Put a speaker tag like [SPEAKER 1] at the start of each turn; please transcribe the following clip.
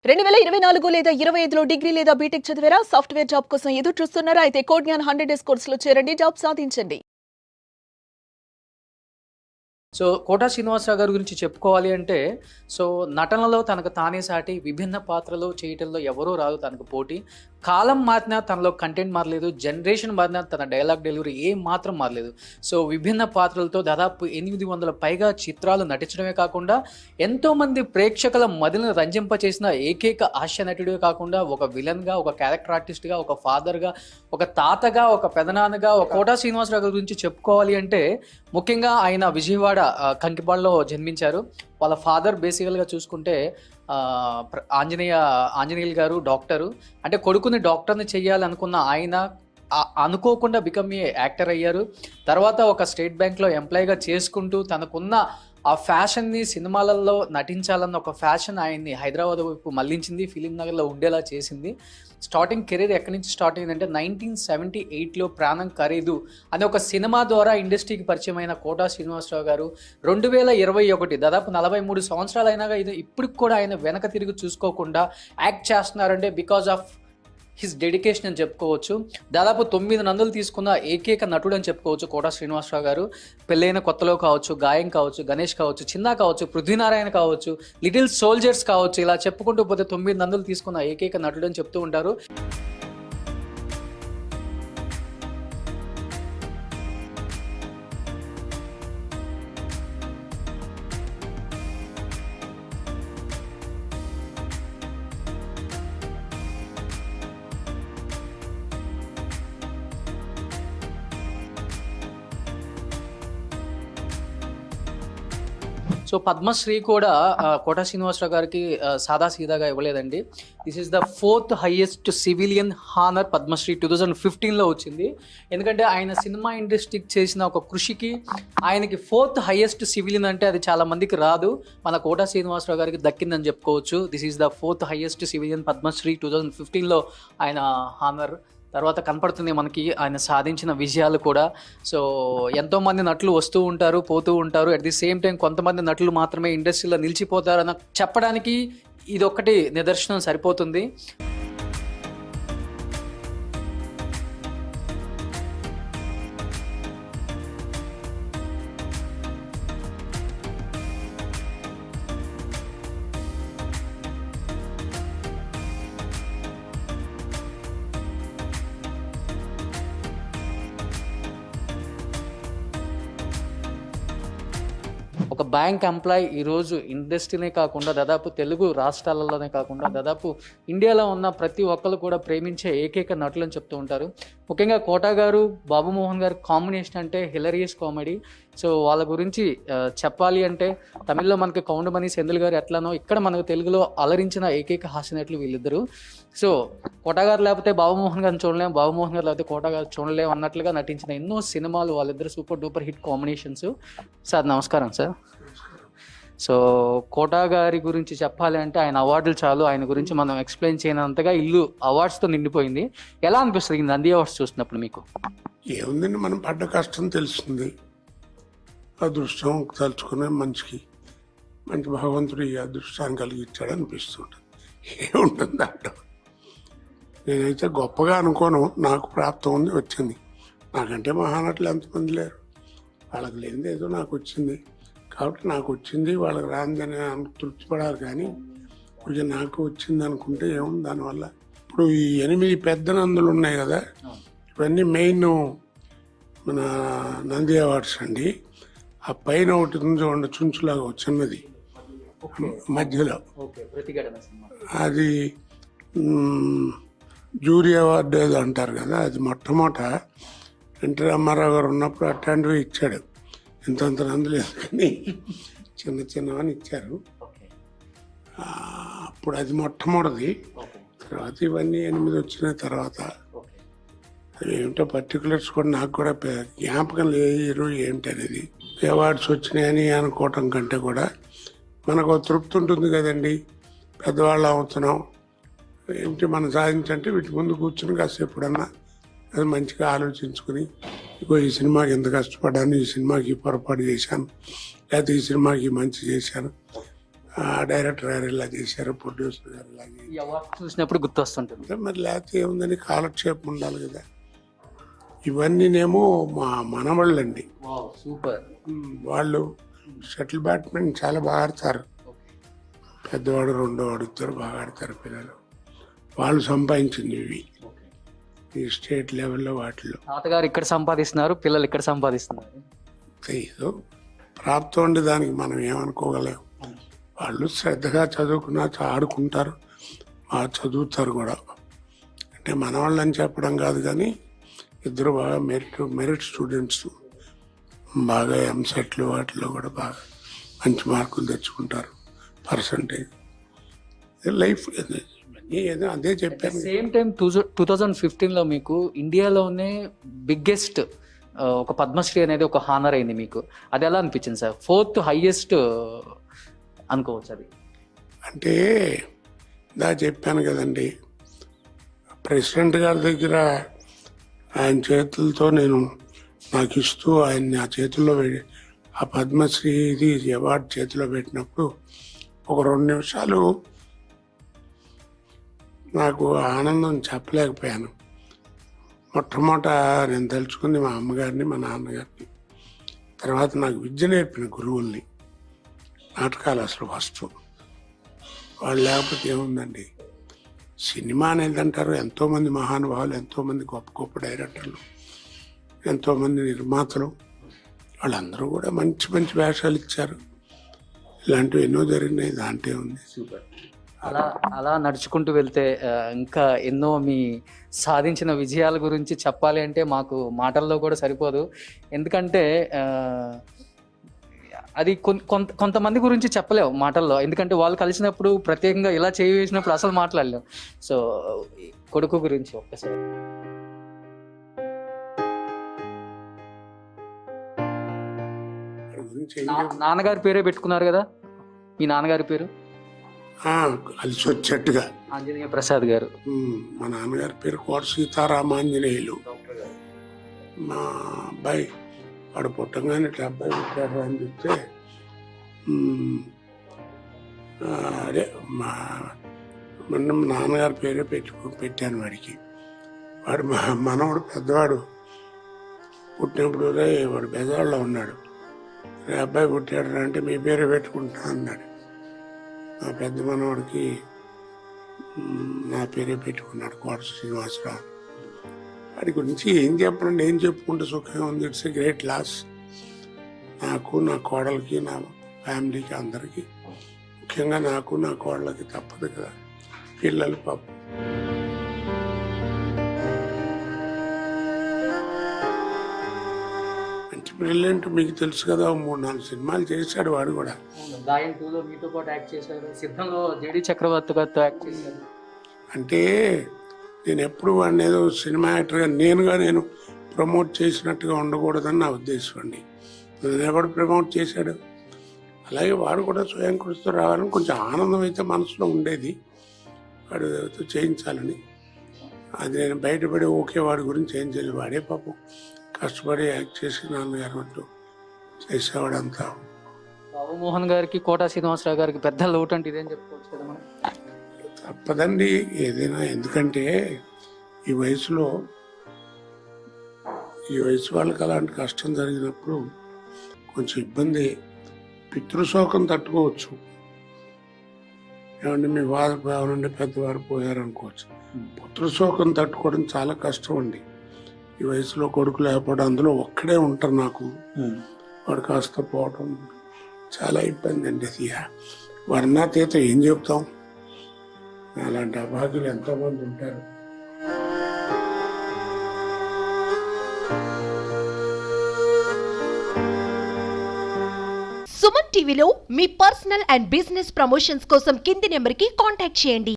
[SPEAKER 1] 2024 లేదా 25లో డిగ్రీ లేదా బీటెక్ చదివారా? సాఫ్ట్వేర్ జాబ్ కోసం ఎదురు చూస్తున్నారా? అయితే కోడ్ జ్ఞాన్ 100 డేస్ కోర్సులో చేరండి, జాబ్ సాధించండి.
[SPEAKER 2] సో 'కోటా శ్రీనివాసరావు' గారి గురించి చెప్పుకోవాలి అంటే, సో నటనలో తనకు తానే సాటి, విభిన్న పాత్రలు చేయటంలో ఎవరూ రాదు తనకు పోటీ. కాలం మారినా తనలో కంటెంట్ మారలేదు, జనరేషన్ మారినా తన డైలాగ్ డెలివరీ ఏం మాత్రం మారలేదు. సో విభిన్న పాత్రలతో దాదాపు 800 పైగా చిత్రాలు నటించడమే కాకుండా, ఎంతోమంది ప్రేక్షకుల మదిని రంజింపచేసిన ఏకైక హాస్య నటుడే కాకుండా, ఒక విలన్‌గా, ఒక క్యారెక్టర్ ఆర్టిస్ట్‌గా, ఒక ఫాదర్‌గా, ఒక తాతగా, ఒక పెదనాన్నగా, ఒక 'కోటా శ్రీనివాసరావు' గారి గురించి చెప్పుకోవాలి అంటే, ముఖ్యంగా ఆయన విజయవాడ కంకిపాడులో జన్మించారు. వాళ్ళ ఫాదర్ బేసికల్‌గా చూసుకుంటే ఆంజనేయులు గారు డాక్టరు. అంటే కొడుకుని డాక్టర్‌ని చేయాలనుకున్న ఆయన అనుకోకుండా బికమ్ ఏ యాక్టర్ అయ్యారు. తర్వాత ఒక స్టేట్ బ్యాంక్‌లో ఎంప్లాయీగా చేసుకుంటూ తనకున్న ఆ ఫ్యాషన్‌ని సినిమాలలో నటించాలన్న ఒక ఫ్యాషన్ ఆయన్ని హైదరాబాద్ వైపు మళ్లించింది. ఫిలిం నగర్‌లో ఉండేలా చేసింది. స్టార్టింగ్ కెరీర్ ఎక్కడి నుంచి స్టార్ట్ అయిందంటే 1978లో 'ప్రాణం ఖరీదు' అనే ఒక సినిమా ద్వారా ఇండస్ట్రీకి పరిచయమైన 'కోటా శ్రీనివాసరావు' గారు 2021 దాదాపు 43 సంవత్సరాలైనా ఇప్పటికి కూడా ఆయన వెనక తిరిగి చూసుకోకుండా యాక్ట్ చేస్తున్నారంటే బికాజ్ ఆఫ్ హిస్ డెడికేషన్ అని చెప్పుకోవచ్చు. దాదాపు 9 నందులు తీసుకున్న ఏకైక నటుడు అని చెప్పుకోవచ్చు 'కోటా శ్రీనివాసరావు' గారు. పెళ్ళైన కొత్తలో కావచ్చు, గాయం కావచ్చు, గణేష్ కావచ్చు, చిన్నా కావచ్చు, పృథ్వీనారాయణ కావచ్చు, లిటిల్ సోల్జర్స్ కావచ్చు, ఇలా చెప్పుకుంటూ పోతే 9 నందులు తీసుకున్న ఏకైక నటుడు అని చెప్తూ ఉంటారు. సో పద్మశ్రీ కూడా 'కోటా శ్రీనివాసరావు' గారికి సాదా సీదాగా ఇవ్వలేదండి. This is the 4th highest civilian honour Padma Shri 2015లో వచ్చింది. ఎందుకంటే ఆయన సినిమా ఇండస్ట్రీకి చేసిన ఒక కృషికి ఆయనకి 4th హైయెస్ట్ సివిలియన్ అంటే అది చాలా మందికి రాదు. మన 'కోటా శ్రీనివాసరావు' గారికి దక్కిందని చెప్పుకోవచ్చు. This is the 4th highest civilian Padma Shri 2015లో ఆయన హానర్. తర్వాత కనపడుతుంది మనకి ఆయన సాధించిన విజయాలు కూడా. సో ఎంతోమంది నటులు వస్తూ ఉంటారు, పోతూ ఉంటారు. అట్ ది సేమ్ టైం కొంతమంది నటులు మాత్రమే ఇండస్ట్రీలో నిలిచిపోతారని చెప్పడానికి ఇదొక్కటి నిదర్శనం సరిపోతుంది. ఒక బ్యాంక్ ఎంప్లాయ్ ఈరోజు ఇండస్ట్రీనే కాకుండా దాదాపు తెలుగు రాష్ట్రాలలోనే కాకుండా దాదాపు ఇండియాలో ఉన్న ప్రతి ఒక్కరు కూడా ప్రేమించే ఏకైక నటులు అని చెప్తూ ఉంటారు. ముఖ్యంగా 'కోటా' గారు, బాబు మోహన్ గారు కాంబినేషన్ అంటే హిలరియస్ కామెడీ. సో వాళ్ళ గురించి చెప్పాలి అంటే తమిళ్లో మనకి కౌండమణి సెంధిల్ గారు ఎట్లానో ఇక్కడ మనకు తెలుగులో అలరించిన ఏకైక హాస్య నటులు వీళ్ళిద్దరు. సో 'కోటా' గారు లేకపోతే బాబు మోహన్ గారిని చూడలేం, బాబు మోహన్ గారు లేకపోతే 'కోటా' గారు చూడలేం అన్నట్లుగా నటించిన ఎన్నో సినిమాలు వాళ్ళిద్దరు super duper hit combinations. Sir నమస్కారం సార్. సో 'కోటా' గారి గురించి చెప్పాలి అంటే ఆయన అవార్డులు చాలు, ఆయన గురించి మనం ఎక్స్ప్లెయిన్ చేయనంతగా ఇల్లు అవార్డ్స్తో నిండిపోయింది. ఎలా అనిపిస్తుంది ఈ నంది అవార్డ్స్ చూసినప్పుడు మీకు?
[SPEAKER 3] ఏముందండి, మనం పడ్డ కష్టం తెలుస్తుంది. అదృష్టం తలుచుకునే మనిషికి మంచి భగవంతుడు ఈ అదృష్టాన్ని కలిగించాడు అనిపిస్తుంటుంది. ఏముంటుంది దాంట్లో? నేనైతే గొప్పగా అనుకోను, నాకు ప్రాప్తం ఉంది, వచ్చింది. నాకంటే మహానటులు ఎంతమంది లేరు, వాళ్ళకి లేనిది ఏదో నాకు వచ్చింది కాబట్టి నాకు వచ్చింది, వాళ్ళకి రాందని తృప్తిపడాలి. కానీ కొంచెం నాకు వచ్చింది అనుకుంటే ఏముంది దానివల్ల. ఇప్పుడు ఈ 8 పెద్ద నందులు ఉన్నాయి కదా, ఇవన్నీ మెయిన్ మన నంది అవార్డ్స్ అండి. ఆ పైన ఒకటి చూడండి, చుంచులాగా చిన్నది మధ్యలో, అది జూరీ అవార్డు ఏదో అంటారు కదా, అది మొట్టమొదట ఎన్టీ రామారావు గారు ఉన్నప్పుడు అట్లాంటివి ఇచ్చాడు. ఇంతంత నందులు కానీ చిన్న చిన్నవని ఇచ్చారు అప్పుడు, అది మొట్టమొదటిది. తర్వాత ఇవన్నీ 8 వచ్చిన తర్వాత ఏమిటో పర్టికులర్స్ కూడా నాకు కూడా జ్ఞాపకం లేదు ఏంటి అనేది. అవార్డ్స్ వచ్చినాయని అనుకోవటం కంటే కూడా మనకు తృప్తి ఉంటుంది కదండి. పెద్దవాళ్ళు అవుతున్నాం, ఏమిటి మనం సాధించంటే వీటి ముందు కూర్చుని కాసేపుడన్నా అది మంచిగా ఆలోచించుకుని, ఇగో ఈ సినిమాకి ఎంత కష్టపడ్డాను, ఈ సినిమాకి పొరపాటు చేశాను, లేకపోతే ఈ సినిమాకి మంచి చేశాను డైరెక్టర్ గారు ఇలా చేశారు, ప్రొడ్యూసర్ గారు ఇలా చేశారు.
[SPEAKER 2] ఈ అవార్డు చూసినప్పుడు గుర్తొస్తుంటుంది.
[SPEAKER 3] అంటే మరి లేకపోతే ఏముందని కాలక్షేపం ఉండాలి కదా. ఇవన్నీనేమో మా మనవాళ్ళండి.
[SPEAKER 2] సూపర్.
[SPEAKER 3] వాళ్ళు షటిల్ బ్యాడ్మింటన్ చాలా బాగా ఆడతారు. పెద్దవాడు రెండోవాడు ఇద్దరు బాగా ఆడతారు పిల్లలు. వాళ్ళు సంపాదించింది ఇవి ఈ స్టేట్ లెవెల్లో వాటిలో.
[SPEAKER 2] తాతగారు ఇక్కడ సంపాదిస్తున్నారు, పిల్లలు ఇక్కడ సంపాదిస్తున్నారు.
[SPEAKER 3] ఏదో ప్రాప్తం ఉండి దానికి మనం ఏమనుకోగలేము. వాళ్ళు శ్రద్ధగా చదువుకున్నా ఆడుకుంటారు, బాగా చదువుతారు కూడా. అంటే మన వాళ్ళని చెప్పడం కాదు కానీ ఇద్దరు బాగా మెరిట్ స్టూడెంట్స్, బాగా ఎంసెట్లు వాటిలో కూడా బాగా మంచి మార్కులు తెచ్చుకుంటారు. పర్సంటేజ్ లైఫ్ ఏదో అదే చెప్పాను.
[SPEAKER 2] సేమ్ టైం 2015లో మీకు ఇండియాలోనే బిగ్గెస్ట్ ఒక పద్మశ్రీ అనేది ఒక హానర్ అయింది మీకు. అది ఎలా అనిపించింది సార్? 4th హైయెస్ట్ అనుకోవచ్చు అది.
[SPEAKER 3] అంటే చెప్పాను కదండి, ప్రెసిడెంట్ గారి దగ్గర ఆయన చేతులతో నాకు ఇస్తూ ఆయన నా చేతుల్లో ఆ పద్మశ్రీ ఇది అవార్డు చేతిలో పెట్టినప్పుడు ఒక 2 నిమిషాలు నాకు ఆనందం చెప్పలేకపోయాను. మొట్టమొదట నేను తలుచుకుంది మా అమ్మగారిని, మా నాన్నగారిని. తర్వాత నాకు విద్య నేర్పిన గురువుల్ని. నాటకాలు అసలు ఫస్ట్ వాళ్ళు లేకపోతే ఏముందండి. సినిమా అనేది అంటారు, ఎంతోమంది మహానుభావులు, ఎంతోమంది గొప్ప గొప్ప డైరెక్టర్లు, ఎంతోమంది నిర్మాతలు, వాళ్ళందరూ కూడా మంచి మంచి వేషాలు ఇచ్చారు. ఇలాంటివి ఎన్నో జరిగినాయి, దాంట్లో ఉంది.
[SPEAKER 2] సూపర్. అలా నడుచుకుంటూ వెళ్తే ఇంకా ఎన్నో మీ సాధించిన విజయాల గురించి చెప్పాలి అంటే మాకు మాటల్లో కూడా సరిపోదు. ఎందుకంటే అది కొంతమంది గురించి చెప్పలేవు మాటల్లో, ఎందుకంటే వాళ్ళు కలిసినప్పుడు ప్రత్యేకంగా ఇలా చేసినప్పుడు అసలు మాట్లాడలేము. సో కొడుకు గురించి ఒక్కసారి. నాన్నగారి పేరే పెట్టుకున్నారు కదా, మీ నాన్నగారి పేరు?
[SPEAKER 3] కలిసి వచ్చేట్టుగా
[SPEAKER 2] ఆంజనేయ ప్రసాద్ గారు.
[SPEAKER 3] మా నాన్నగారి పేరు కోట సీతారామాంజనేయులు. మా అబ్బాయి వాడు పుట్టంగానే ఇట్లా అబ్బాయి పుట్టాడు అని చెప్తే అదే మా నాన్నగారి పేరే పెట్టాను వాడికి. వాడు మా మనవాడు పెద్దవాడు పుట్టినప్పుడు వాడు బెజవాడలో ఉన్నాడు. అబ్బాయి పుట్టాడు అంటే మీ పేరే పెట్టుకుంటా అన్నాడు. నా పెద్ద మనవాడికి నా పేరే పెట్టుకున్నాడు, కోట శ్రీనివాసరావు. వాడి గురించి ఏం చెప్పండి, ఏం చెప్పుకుంటే సుఖంగా ఉంది. ఇట్స్ ఎ గ్రేట్ లాస్ నాకు, నా కోడలికి, నా ఫ్యామిలీకి, అందరికీ. ముఖ్యంగా నాకు, నా కోడలకి తప్పదు కదా, పిల్లలు పాపం. మంచి బ్రిలియంట్, మీకు తెలుసు కదా, 3-4 సినిమాలు చేశాడు వాడు కూడా.
[SPEAKER 2] దాయం 2లో మీతో పాటు యాక్ట్ చేశారు, సిద్ధంలో జేడి చక్రవర్తి గారితో యాక్ట్ చేశారు.
[SPEAKER 3] అంటే నేను ఎప్పుడు వాడిని ఏదో సినిమా యాక్టర్గా నేను ప్రమోట్ చేసినట్టుగా ఉండకూడదని నా ఉద్దేశం అండి. నేను ఎవడు ప్రమోట్ చేశాడు, అలాగే వాడు కూడా స్వయం కృషితో రావాలని కొంచెం ఆనందం అయితే మనసులో ఉండేది, వాడు చేయించాలని. అది నేను బయటపడి ఓకే వాడి గురించి ఏం చేయాలి, వాడే పాపం కష్టపడి యాక్ట్ చేసి నాన్నగారు అంటూ చేసేవాడంతా.
[SPEAKER 2] బాబుమోహన్ గారికి, కోట శ్రీనివాసరావు గారికి పెద్ద లోటు అంటే ఇదేం చెప్పుకోవచ్చు కదా మనం.
[SPEAKER 3] తప్పదండి ఏదైనా, ఎందుకంటే ఈ వయసు వాళ్ళకి అలాంటి కష్టం జరిగినప్పుడు కొంచెం ఇబ్బంది. పితృశోకం తట్టుకోవచ్చు, ఏమంటే మీ భావన నుండి పెద్దవారు పోయారు అనుకోవచ్చు. పుత్రశోకం తట్టుకోవడం చాలా కష్టం అండి. ఈ వయసులో కొడుకు లేకపోవడం, అందులో ఒక్కడే ఉంటారు నాకు, వాడు కాస్త పోవడం చాలా ఇబ్బంది అండి. అది వర్ణాతీత ఏం చెప్తాం, అలాంటి అభాగ్యులు ఎంతోమంది ఉంటారు.
[SPEAKER 4] సుమన్ టీవీలో మీ పర్సనల్ అండ్ బిజినెస్ ప్రమోషన్స్ కోసం కింది నెంబర్కి కాంటాక్ట్ చేయండి.